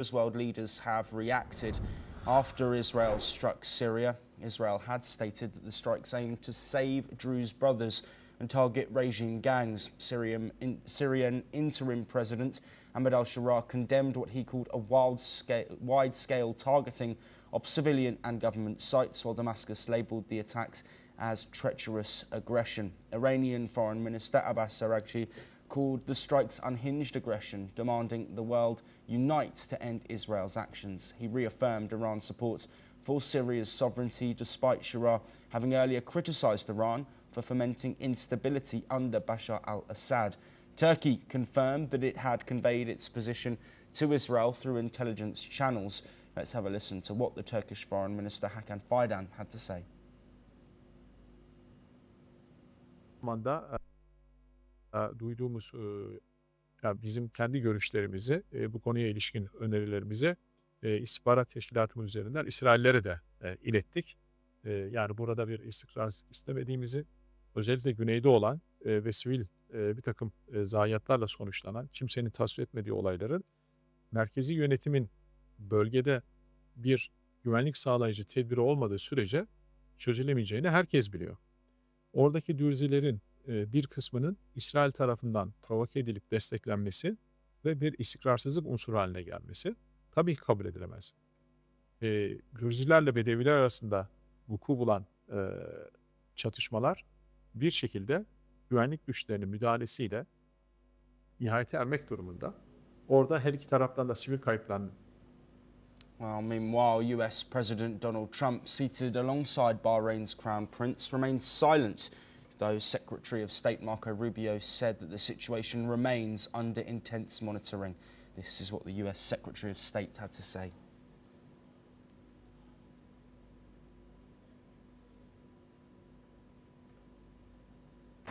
World leaders have reacted after Israel struck Syria. Israel had stated that the strikes aim to save Druze brothers and target regime gangs. Syrian interim president Ahmed Al-Sharaa condemned what he called a wide-scale targeting of civilian and government sites, while Damascus labelled the attacks as treacherous aggression. Iranian Foreign Minister Abbas Araghchi called the strikes unhinged aggression, demanding the world unite to end Israel's actions. He reaffirmed Iran's support for Syria's sovereignty, despite Sharaa having earlier criticised Iran for fomenting instability under Bashar al-Assad. Turkey confirmed that it had conveyed its position to Israel through intelligence channels. Let's have a listen to what the Turkish Foreign Minister Hakan Fidan had to say. Duyduğumuz yani bizim kendi görüşlerimizi bu konuya ilişkin önerilerimizi istihbarat teşkilatımız üzerinden İsraillere de ilettik. Yani burada bir istikrar istemediğimizi, özellikle güneyde olan ve sivil bir takım zayiatlarla sonuçlanan, kimsenin tasvip etmediği olayların merkezi yönetimin bölgede bir güvenlik sağlayıcı tedbiri olmadığı sürece çözülemeyeceğini herkes biliyor. Oradaki Druzilerin bir kısmının İsrail tarafından provoke edilip desteklenmesi ve bir istikrarsızlık unsuru haline gelmesi tabii ki kabul edilemez. Druzilerle Bedeviler arasında vuku bulan çatışmalar bir şekilde güvenlik güçlerinin müdahalesiyle nihayete ermek durumunda. Orada her iki taraftan da sivil kayıplandı. Well, meanwhile, US President Donald Trump, seated alongside Bahrain's Crown Prince, remains silent, though Secretary of State Marco Rubio said that the situation remains under intense monitoring. This is what the US Secretary of State had to say.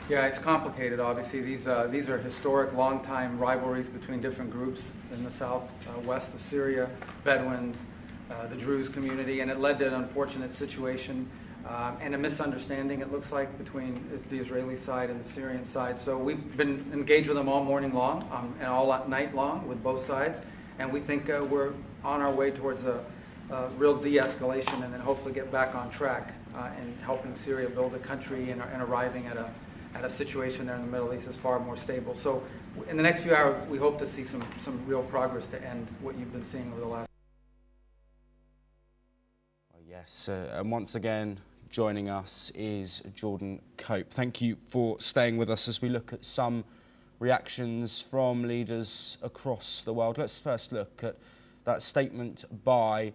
Yeah, it's complicated, obviously. These are historic, long-time rivalries between different groups in the south-west of Syria, Bedouins, the Druze community, and it led to an unfortunate situation and a misunderstanding, it looks like, between the Israeli side and the Syrian side. So we've been engaged with them all morning long and all night long with both sides, and we think we're on our way towards a real de-escalation and then hopefully get back on track in helping Syria build a country and arriving at a situation there in the Middle East is far more stable. So in the next few hours, we hope to see some real progress to end what you've been seeing over the last. Yes, and once again, joining us is Jordan Cope. Thank you for staying with us as we look at some reactions from leaders across the world. Let's first look at that statement by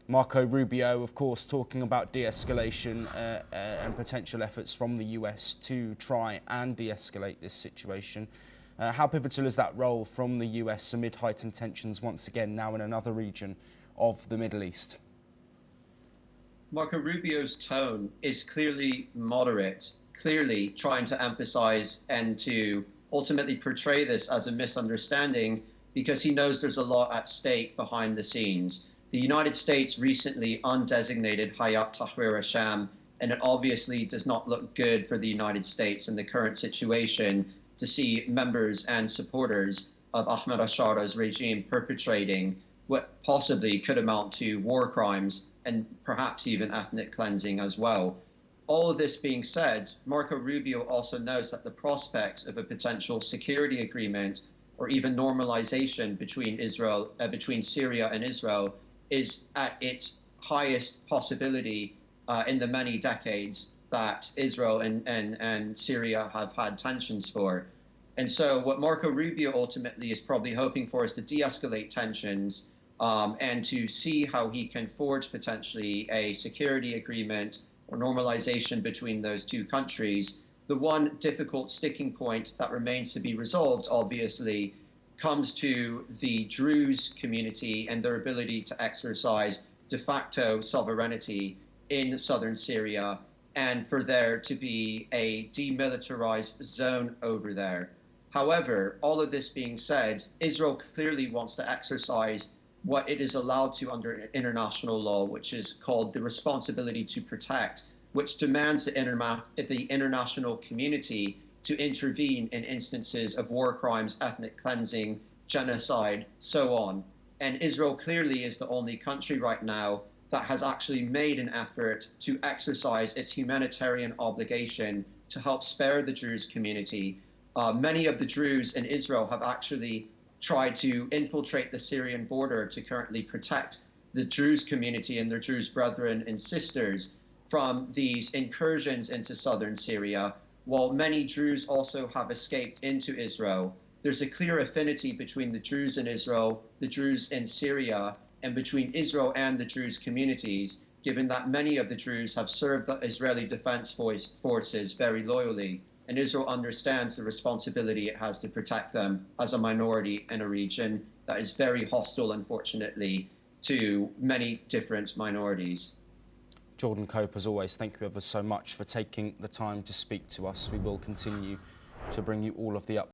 Marco Rubio, of course, talking about de-escalation and potential efforts from the US to try and de-escalate this situation. How pivotal is that role from the US amid heightened tensions once again now in another region of the Middle East? Marco Rubio's tone is clearly moderate, clearly trying to emphasize and to ultimately portray this as a misunderstanding because he knows there's a lot at stake behind the scenes. The United States recently undesignated Hayat Tahrir al-Sham, and it obviously does not look good for the United States in the current situation to see members and supporters of Ahmed al-Shara's regime perpetrating what possibly could amount to war crimes and perhaps even ethnic cleansing as well. All of this being said, Marco Rubio also knows that the prospects of a potential security agreement or even normalization between Syria and Israel is at its highest possibility in the many decades that Israel and Syria have had tensions for. And so what Marco Rubio ultimately is probably hoping for is to de-escalate tensions and to see how he can forge potentially a security agreement or normalization between those two countries. The one difficult sticking point that remains to be resolved, obviously, comes to the Druze community and their ability to exercise de facto sovereignty in southern Syria and for there to be a demilitarized zone over there. However, all of this being said, Israel clearly wants to exercise what it is allowed to under international law, which is called the responsibility to protect, which demands the international community to intervene in instances of war crimes, ethnic cleansing, genocide, so on. And Israel clearly is the only country right now that has actually made an effort to exercise its humanitarian obligation to help spare the Druze community. Many of the Druze in Israel have actually tried to infiltrate the Syrian border to currently protect the Druze community and their Druze brethren and sisters from these incursions into southern Syria, while many Druze also have escaped into Israel. There's a clear affinity between the Druze in Israel, the Druze in Syria, and between Israel and the Druze communities, given that many of the Druze have served the Israeli Defense Forces very loyally, and Israel understands the responsibility it has to protect them as a minority in a region that is very hostile, unfortunately, to many different minorities. Jordan Cope, as always, thank you ever so much for taking the time to speak to us. We will continue to bring you all of the updates.